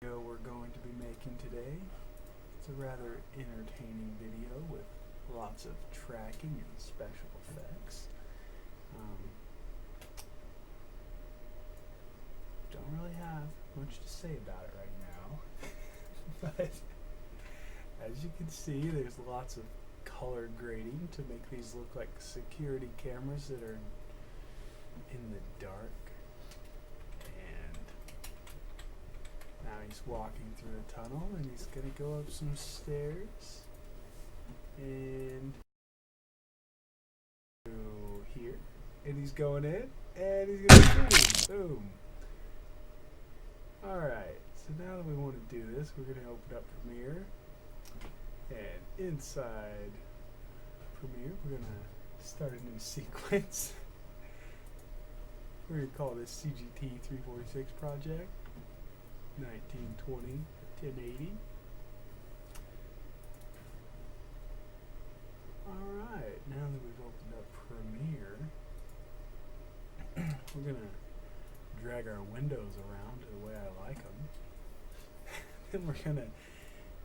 Video we're going to be making today. It's a rather entertaining video with lots of tracking and special effects. Don't really have much to say about it right now, but as you can see, there's lots of color grading to make these look like security cameras that are in the dark. Now he's walking through a tunnel and he's going to go up some stairs and through here, and he's going in and he's going to shoot him. Boom. Alright, so now that we want to do this, we're going to open up Premiere, and inside Premiere we're going to start a new sequence. We're going to call this CGT 346 project. 1920 to 1080. Alright, now that we've opened up Premiere, we're going to drag our windows around the way I like them. Then we're going to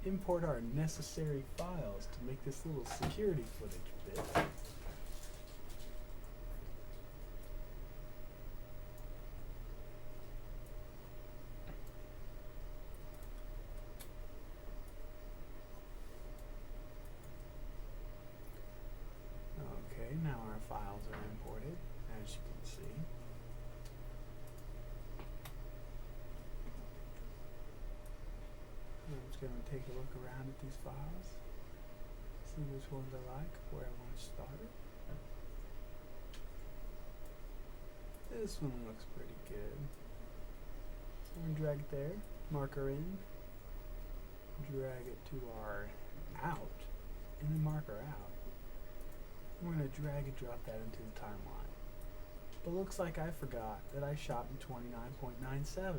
import our necessary files to make this little security footage bit. Now our files are imported, as you can see. I'm just going to take a look around at these files, see which ones I like, where I want to start. This one looks pretty good. So we're going to drag it there, mark our in, drag it to our out, and then mark our out. We're going to drag and drop that into the timeline. But looks like I forgot that I shot in 29.97.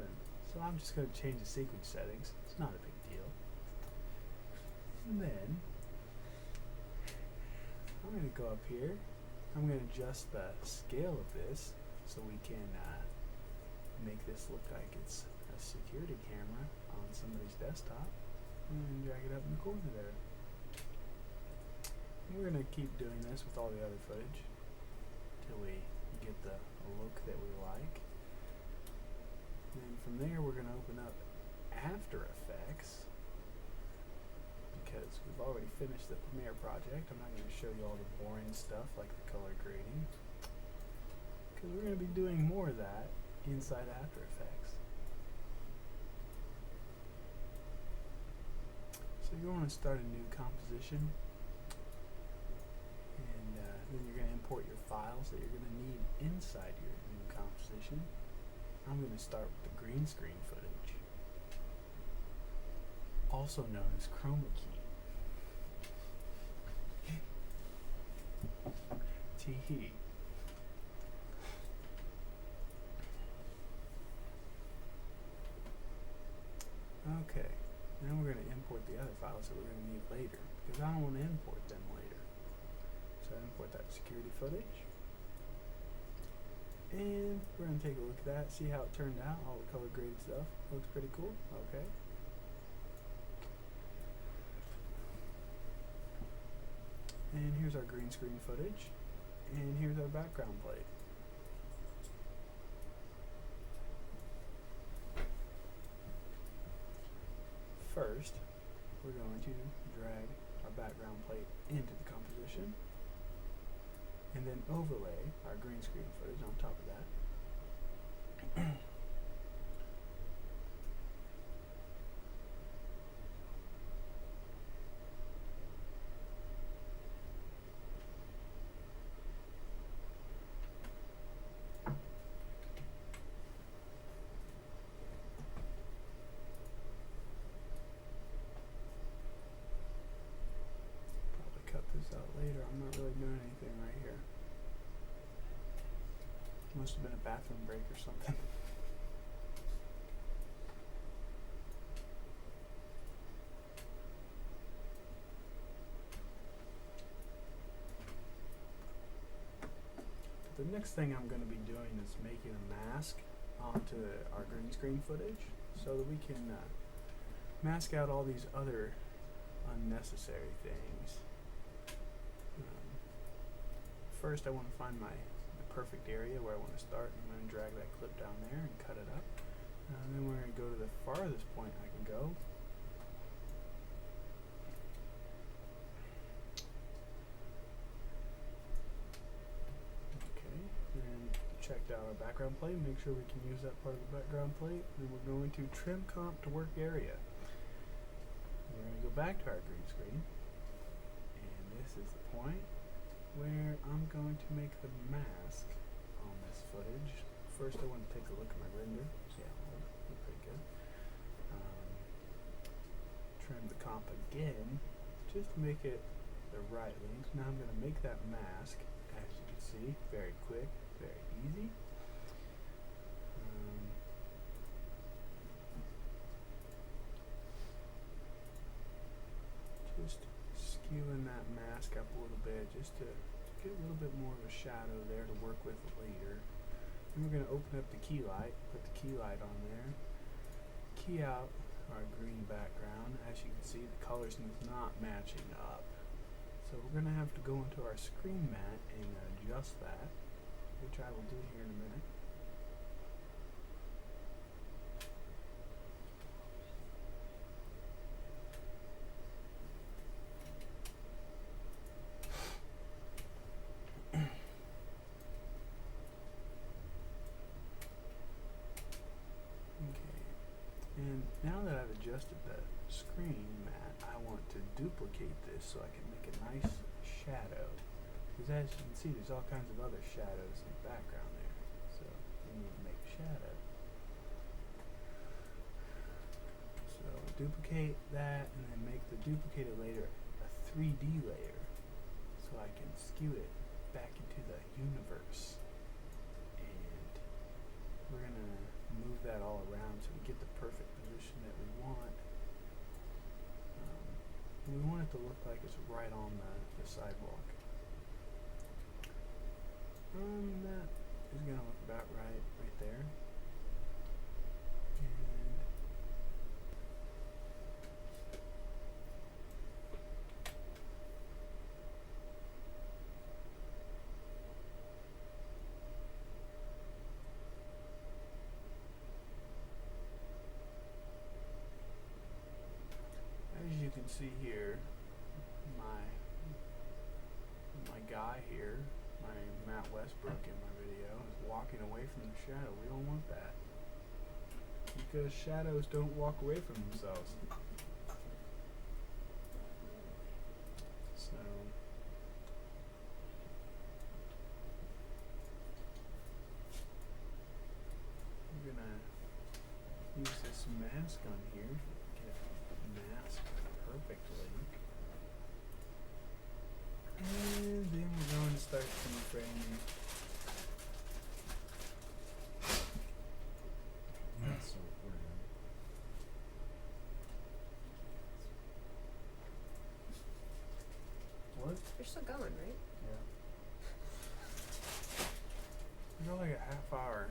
So I'm just going to change the sequence settings. It's not a big deal. And then I'm going to go up here. I'm going to adjust the scale of this so we can make this look like it's a security camera on somebody's desktop. And drag it up in the corner there. We're going to keep doing this with all the other footage until we get the look that we like. And then from there we're going to open up After Effects, because we've already finished the Premiere project. I'm not going to show you all the boring stuff like the color grading, because we're going to be doing more of that inside After Effects. So you want to start a new composition. Then you're going to import your files that you're going to need inside your new composition. I'm going to start with the green screen footage, also known as chroma key. Tee-hee. Okay, now we're going to import the other files that we're going to need later, because I don't want to import them later. So I import that security footage, and we're going to take a look at that, see how it turned out. All the color graded stuff looks pretty cool. Okay. And here's our green screen footage, and here's our background plate. First, we're going to drag our background plate into the composition, and then overlay our green screen footage on top of that. Probably cut this out later. I'm not really doing anything right here. Must have been a bathroom break or something. The next thing I'm going to be doing is making a mask onto our green screen footage so that we can mask out all these other unnecessary things. First I want to find the perfect area where I want to start. I'm going to drag that clip down there and cut it up. And then we're going to go to the farthest point I can go. Okay, and checked out our background plate. Make sure we can use that part of the background plate. And we're going to trim comp to work area. We're going to go back to our green screen. And this is the point where I'm going to make the mask on this footage. First I want to take a look at my render. Yeah, look pretty good. Trim the comp again, just to make it the right length. Now I'm going to make that mask, as you can see, very quick, very easy. Just skewing that mask up a little bit, just to get a little bit more of a shadow there to work with later. And we're going to open up the key light, put the key light on there, key out our green background. As you can see, the colors is not matching up. So we're going to have to go into our screen mat and adjust that, which I will do here in a minute. And now that I've adjusted the screen mat, I want to duplicate this so I can make a nice shadow. Because as you can see, there's all kinds of other shadows in the background there. So we need to make shadow. So duplicate that and then make the duplicated layer a 3D layer so I can skew it back into the universe. And we're going to move that all around so we get the perfect position that we want. And we want it to look like it's right on the sidewalk. That is going to look about right there. And as you can see here, my guy here, my Matt Westbrook in my video, is walking away from the shadow. We don't want that, because shadows don't walk away from themselves. So I'm gonna use this mask on here. Get masked perfectly. And then we're going to start keyframing. That's so weird. What? You're still going, right? Yeah. We got like a half hour.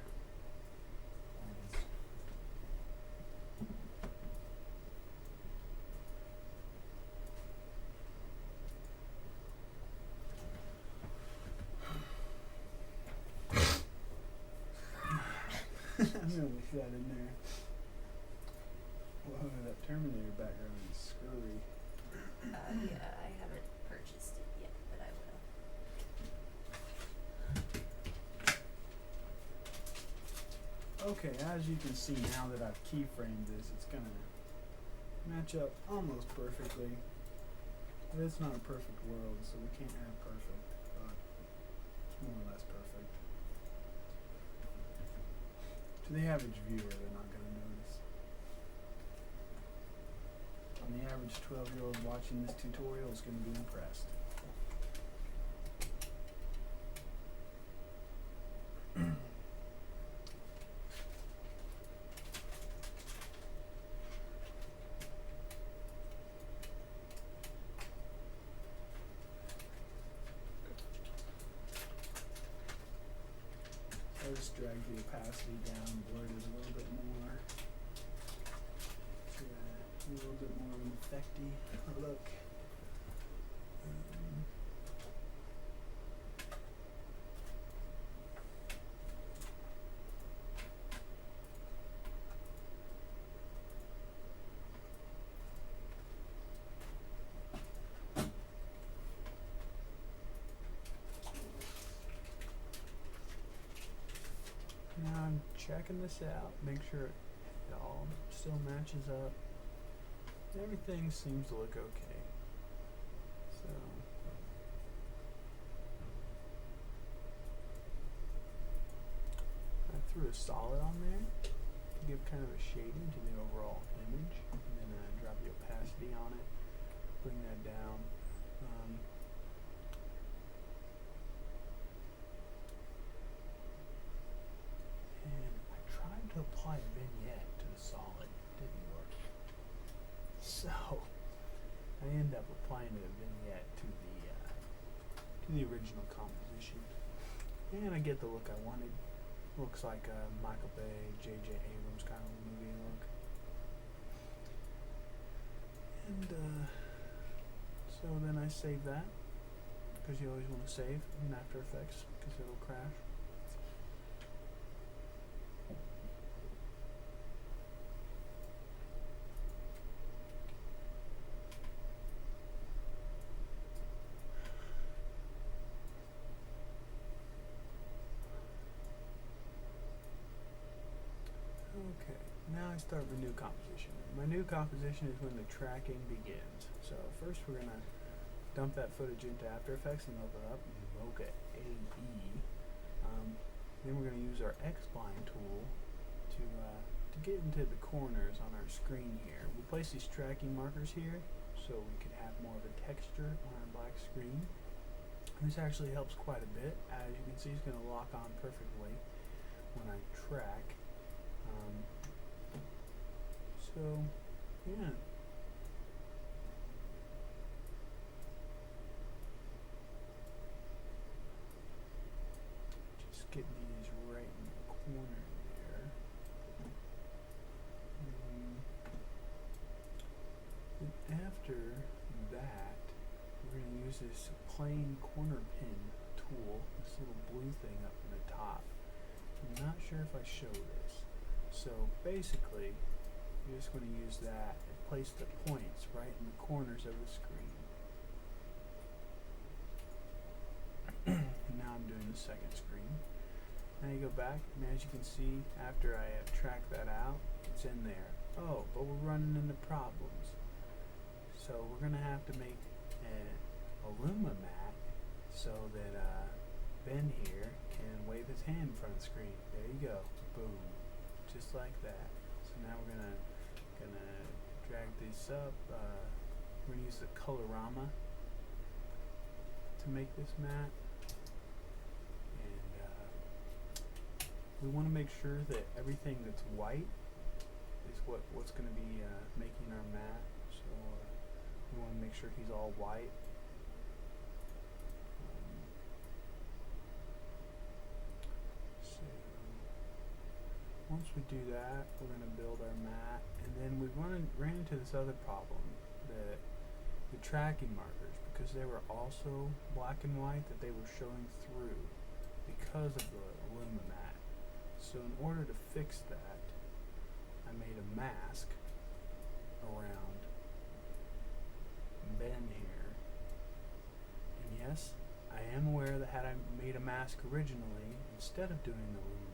I'm gonna leave that in there. Whoa, that Terminator background is screwy. Yeah, I haven't purchased it yet, but I will. Okay, as you can see now that I've keyframed this, it's gonna match up almost perfectly. But it's not a perfect world, so we can't have perfect, but it's more or less perfect. To the average viewer, they're not gonna notice. And the average 12-year-old watching this tutorial is gonna be impressed. I'll just drag the opacity down, blur it a little bit more. To that. a little bit more of an effecty look. Now I'm checking this out, make sure it all still matches up. Everything seems to look okay. So I threw a solid on there to give kind of a shading to the overall image, and then drop the opacity on it, bring that down. And I tried to apply a vignette to the solid, didn't work. So I end up applying a vignette to the original composition, and I get the look I wanted. Looks like a Michael Bay, J.J. Abrams kind of movie look. And so then I save that, because you always want to save in After Effects because it'll crash. Okay, now I start my new composition. My new composition is when the tracking begins. So first we're going to dump that footage into After Effects and open it up in Mocha AE. Then we're going to use our X-Spline tool to get into the corners on our screen here. We'll place these tracking markers here so we can have more of a texture on our black screen. This actually helps quite a bit. As you can see, it's going to lock on perfectly when I track. So, yeah. Just getting these right in the corner there. And after that, we're going to use this plain corner pin tool, this little blue thing up in the top. I'm not sure if I show this. So basically, you're just going to use that and place the points right in the corners of the screen. And now I'm doing the second screen. Now you go back, and as you can see, after I have tracked that out, it's in there. Oh, but we're running into problems. So we're going to have to make a Luma mat so that Ben here can wave his hand in front of the screen. There you go. Boom. Just like that. So now we're gonna drag this up. We're gonna use the Colorama to make this mat, and we want to make sure that everything that's white is what's going to be making our mat. So we want to make sure he's all white. Once we do that, we're going to build our mat, and then we ran into this other problem, the tracking markers, because they were also black and white, that they were showing through because of the Luma mat. So in order to fix that, I made a mask around Ben here. And yes, I am aware that had I made a mask originally, instead of doing the Luma